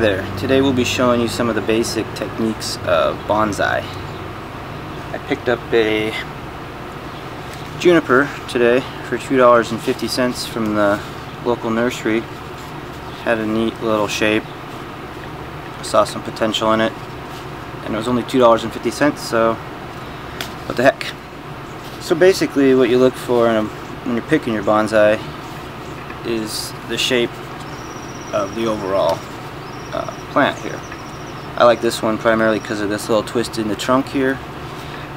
Hi there. Today we'll be showing you some of the basic techniques of bonsai. I picked up a Juniper today for $2.50 from the local nursery. Had a neat little shape. Saw some potential in it. And it was only $2.50, so what the heck. So basically what you look for when you're picking your bonsai is the shape of the overall plant here. I like this one primarily because of this little twist in the trunk here.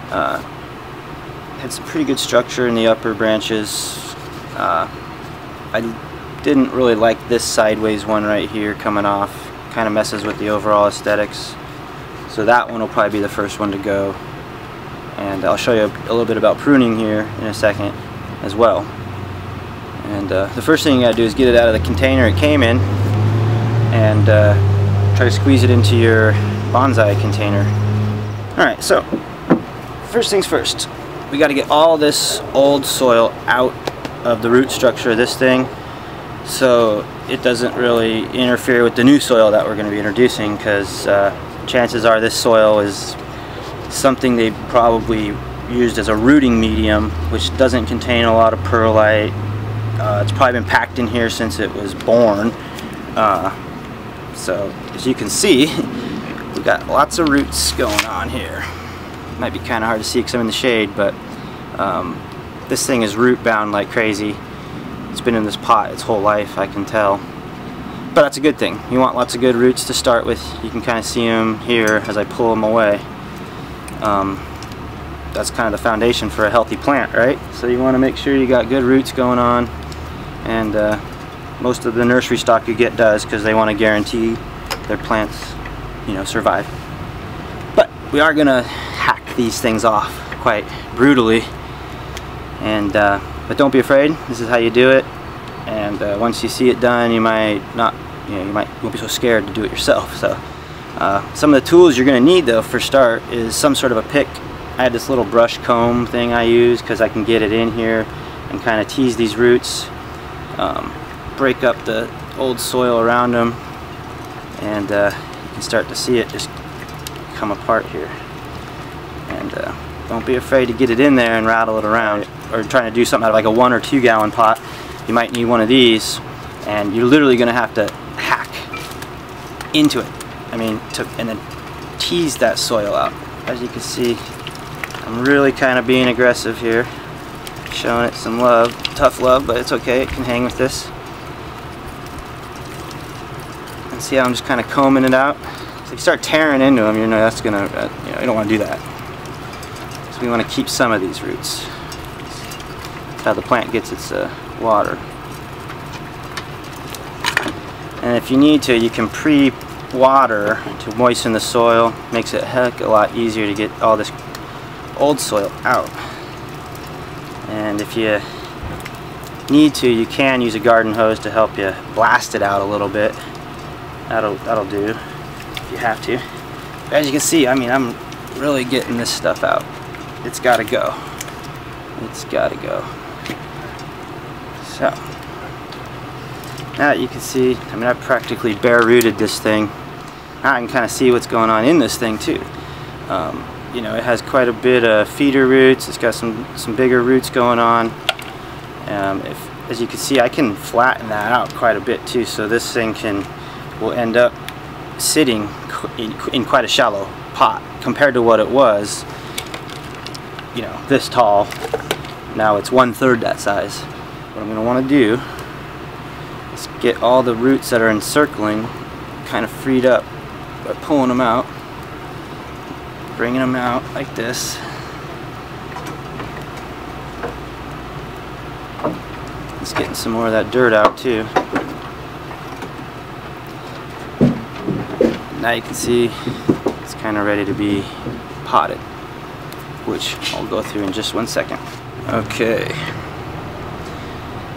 Had some pretty good structure in the upper branches. I didn't really like this sideways one right here coming off. Kind of messes with the overall aesthetics. So that one will probably be the first one to go. And I'll show you a little bit about pruning here in a second as well. And the first thing you gotta do is get it out of the container it came in and try to squeeze it into your bonsai container. Alright, so first things first, we got to get all this old soil out of the root structure of this thing so it doesn't really interfere with the new soil that we're going to be introducing, because chances are this soil is something they probably used as a rooting medium, which doesn't contain a lot of pearlite. It's probably been packed in here since it was born. So as you can see, we've got lots of roots going on here. Might be kind of hard to see because I'm in the shade, but this thing is root bound like crazy. It's been in this pot its whole life, I can tell. But that's a good thing. You want lots of good roots to start with. You can kind of see them here as I pull them away. That's kind of the foundation for a healthy plant, right? So you want to make sure you got good roots going on, and most of the nursery stock you get does, because they want to guarantee their plants, you know, survive. But we are gonna hack these things off quite brutally, and but don't be afraid. This is how you do it. And once you see it done, you might not, you won't be so scared to do it yourself. So some of the tools you're gonna need though for start is some sort of a pick. I had this little brush comb thing I use because I can get it in here and kind of tease these roots, break up the old soil around them, and you can start to see it just come apart here. And don't be afraid to get it in there and rattle it around. Or trying to do something out of like a 1 or 2 gallon pot, you might need one of these, and you're literally going to have to hack into it. I mean, and then tease that soil out. As you can see, I'm really kind of being aggressive here, showing it some love, tough love, but it's okay, it can hang with this. And see how I'm just kind of combing it out? So if you start tearing into them, you know that's gonna, you don't want to do that. So we want to keep some of these roots. That's how the plant gets its water. And if you need to, you can pre-water to moisten the soil. Makes it a heck of a lot easier to get all this old soil out. And if you need to, you can use a garden hose to help you blast it out a little bit. That'll do if you have to. But as you can see, I mean, I'm really getting this stuff out. It's got to go. It's got to go. So now you can see, I mean, I've practically bare rooted this thing. Now I can kind of see what's going on in this thing too. You know, it has quite a bit of feeder roots. It's got some bigger roots going on. As you can see, I can flatten that out quite a bit too, so this thing will end up sitting in quite a shallow pot compared to what it was, you know, this tall. Now it's 1/3 that size. What I'm going to want to do is get all the roots that are encircling kind of freed up by pulling them out, bringing them out like this. Just getting some more of that dirt out too. Now you can see it's kind of ready to be potted, which I'll go through in just 1 second. Okay,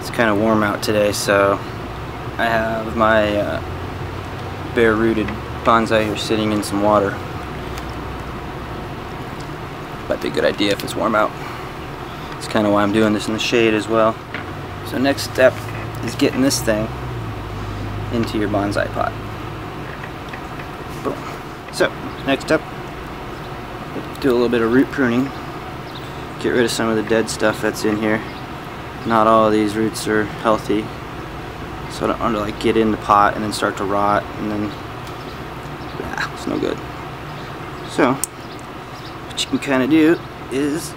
it's kind of warm out today, so I have my bare rooted bonsai here sitting in some water. Might be a good idea if it's warm out. It's kind of why I'm doing this in the shade as well. So next step is getting this thing into your bonsai pot. So next up, do a little bit of root pruning. Get rid of some of the dead stuff that's in here. Not all of these roots are healthy, so I don't want to like get in the pot and then start to rot, and then it's no good. So what you can kind of do is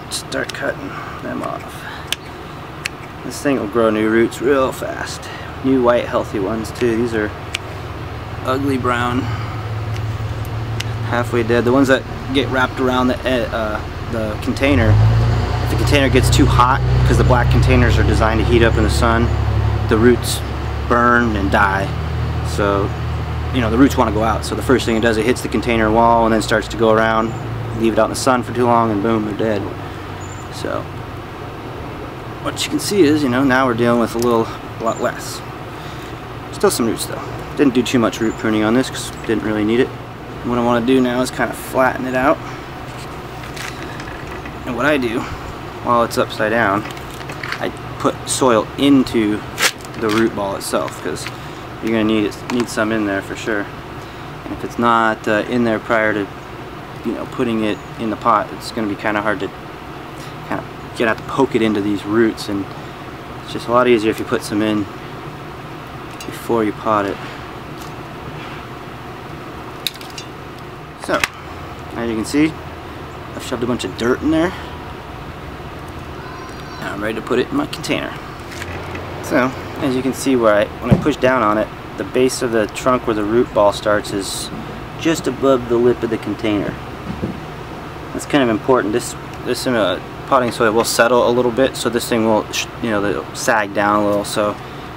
start cutting them off. This thing will grow new roots real fast. New white healthy ones too. These are ugly brown, halfway dead. The ones that get wrapped around the container, if the container gets too hot, because the black containers are designed to heat up in the sun, the roots burn and die. So you know, the roots want to go out, so the first thing it does, it hits the container wall and then starts to go around. Leave it out in the sun for too long and boom, they're dead. So what you can see is, you know, now we're dealing with a lot less. Still some roots though. Didn't do too much root pruning on this because didn't really need it. And what I want to do now is kind of flatten it out. And what I do while it's upside down, I put soil into the root ball itself, because you're going to need some in there for sure. And if it's not in there prior to, you know, putting it in the pot, it's going to be kind of hard to kind of have to poke it into these roots, and it's just a lot easier if you put some in before you pot it. So as you can see, I've shoved a bunch of dirt in there. Now I'm ready to put it in my container. So as you can see, when I push down on it, the base of the trunk where the root ball starts is just above the lip of the container. That's kind of important. This potting soil will settle a little bit, so this thing will, you know, it'll sag down a little. So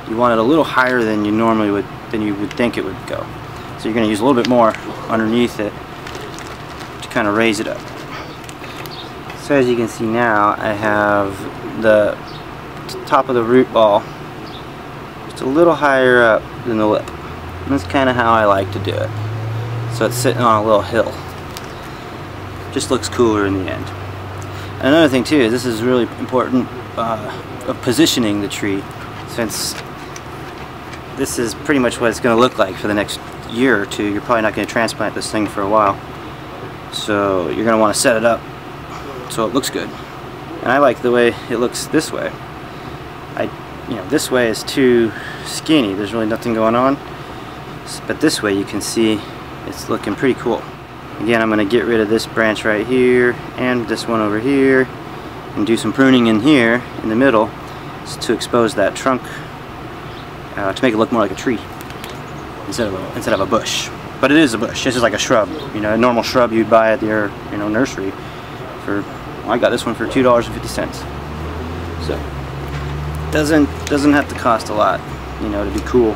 you want it a little higher than you normally would, than you would think it would go. So you're going to use a little bit more underneath it to kind of raise it up. So as you can see now, I have the top of the root ball just a little higher up than the lip. And that's kind of how I like to do it. So it's sitting on a little hill. Just looks cooler in the end. And another thing too is this is really important of positioning the tree, since this is pretty much what it's going to look like for the next year or two. You're probably not going to transplant this thing for a while, so you're going to want to set it up so it looks good. And I like the way it looks this way. You know, this way is too skinny. There's really nothing going on, but this way you can see it's looking pretty cool. Again, I'm going to get rid of this branch right here and this one over here, and do some pruning in here in the middle to expose that trunk to make it look more like a tree instead of a bush. But it is a bush. This is like a shrub, you know, a normal shrub you'd buy at your, you know, nursery. For, well, I got this one for $2.50. So doesn't have to cost a lot, you know, to be cool.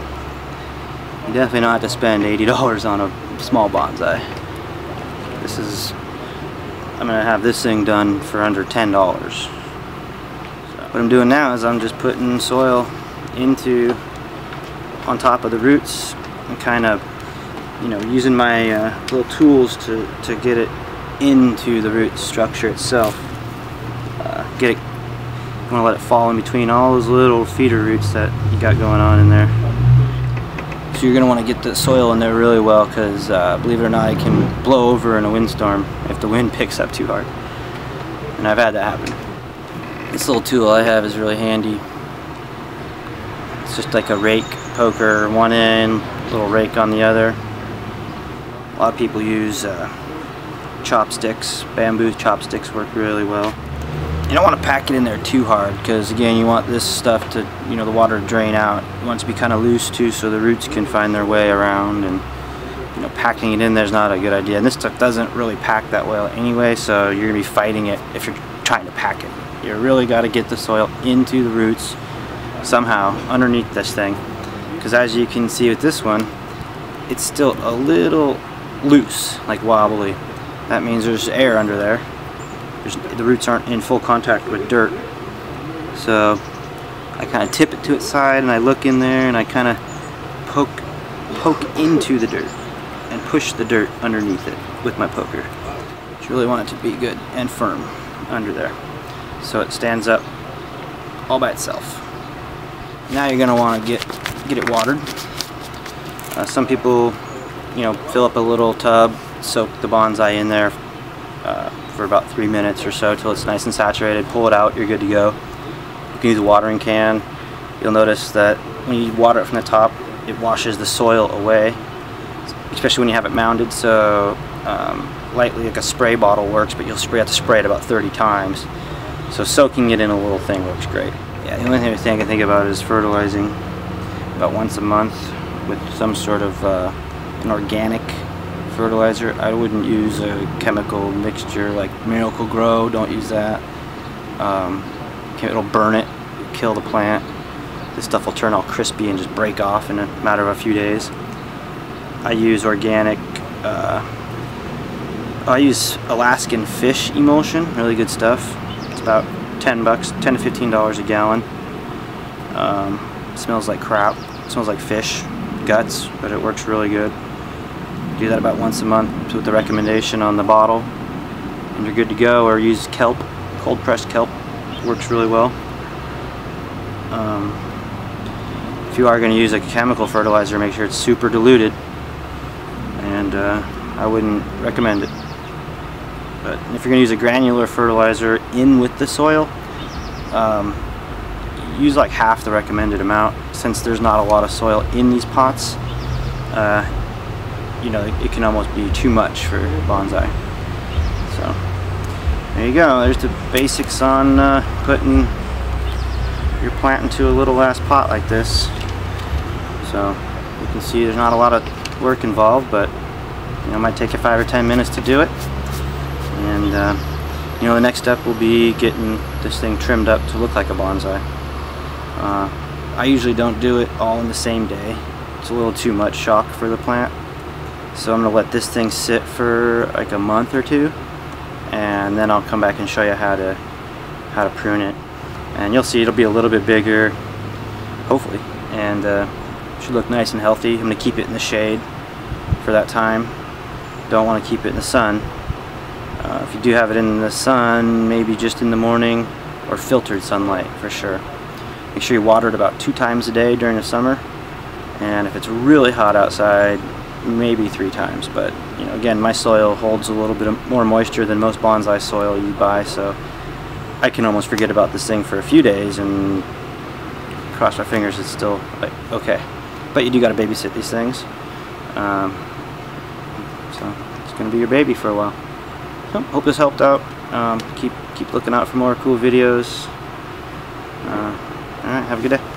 You definitely don't have to spend $80 on a small bonsai. This is, I'm gonna have this thing done for under $10. So what I'm doing now is I'm just putting soil on top of the roots and kind of, you know, using my little tools to get it into the root structure itself. You want to let it fall in between all those little feeder roots that you got going on in there. So you're going to want to get the soil in there really well, because believe it or not, it can blow over in a windstorm if the wind picks up too hard. And I've had that happen. This little tool I have is really handy. It's just like a rake, poker one end, little rake on the other. A lot of people use chopsticks. Bamboo chopsticks work really well. You don't want to pack it in there too hard, because again, you want this stuff to, you know, the water to drain out. You want it to be kind of loose too, so the roots can find their way around, and, you know, packing it in there is not a good idea. And this stuff doesn't really pack that well anyway, so you're going to be fighting it if you're trying to pack it. You really got to get the soil into the roots somehow underneath this thing, because as you can see with this one, it's still a little loose, like wobbly. That means there's air under there. The roots aren't in full contact with dirt. So I kind of tip it to its side and I look in there and I kind of poke into the dirt and push the dirt underneath it with my poker. You really want it to be good and firm under there, so it stands up all by itself. Now you're going to want to get it watered. Some people, you know, fill up a little tub, soak the bonsai in there for about 3 minutes or so till it's nice and saturated, pull it out, you're good to go. You can use a watering can. You'll notice that when you water it from the top, it washes the soil away, especially when you have it mounded. So lightly, like a spray bottle works, but you'll have to spray it about 30 times. So soaking it in a little thing works great. Yeah, the only thing I can think about is fertilizing about once a month with some sort of an organic fertilizer. I wouldn't use a chemical mixture like Miracle Grow. Don't use that. It'll burn it, kill the plant. This stuff will turn all crispy and just break off in a matter of a few days. I use organic. I use Alaskan fish emulsion. Really good stuff. It's about $10, $10 to $15 a gallon. Smells like crap. It smells like fish guts, but it works really good. Do that about once a month with the recommendation on the bottle, and you're good to go. Or use kelp, cold pressed kelp, works really well. If you are going to use a chemical fertilizer, make sure it's super diluted, and I wouldn't recommend it. But if you're going to use a granular fertilizer in with the soil, use like half the recommended amount. Since there's not a lot of soil in these pots, you know, it can almost be too much for bonsai. So there you go. There's the basics on putting your plant into a little ass pot like this. So you can see there's not a lot of work involved, but you know, it might take you 5 or 10 minutes to do it. And you know, the next step will be getting this thing trimmed up to look like a bonsai. I usually don't do it all in the same day. It's a little too much shock for the plant. So I'm going to let this thing sit for like a month or two, and then I'll come back and show you how to prune it. And you'll see it'll be a little bit bigger, hopefully, and should look nice and healthy. I'm going to keep it in the shade for that time. Don't want to keep it in the sun. If you do have it in the sun, maybe just in the morning, or filtered sunlight for sure. Make sure you water it about 2 times a day during the summer, and if it's really hot outside, maybe 3 times. But you know, again, my soil holds a little bit more moisture than most bonsai soil you buy, so I can almost forget about this thing for a few days and cross my fingers it's still like okay. But you do got to babysit these things, so it's going to be your baby for a while. So hope this helped out. Keep looking out for more cool videos. Alright, have a good day.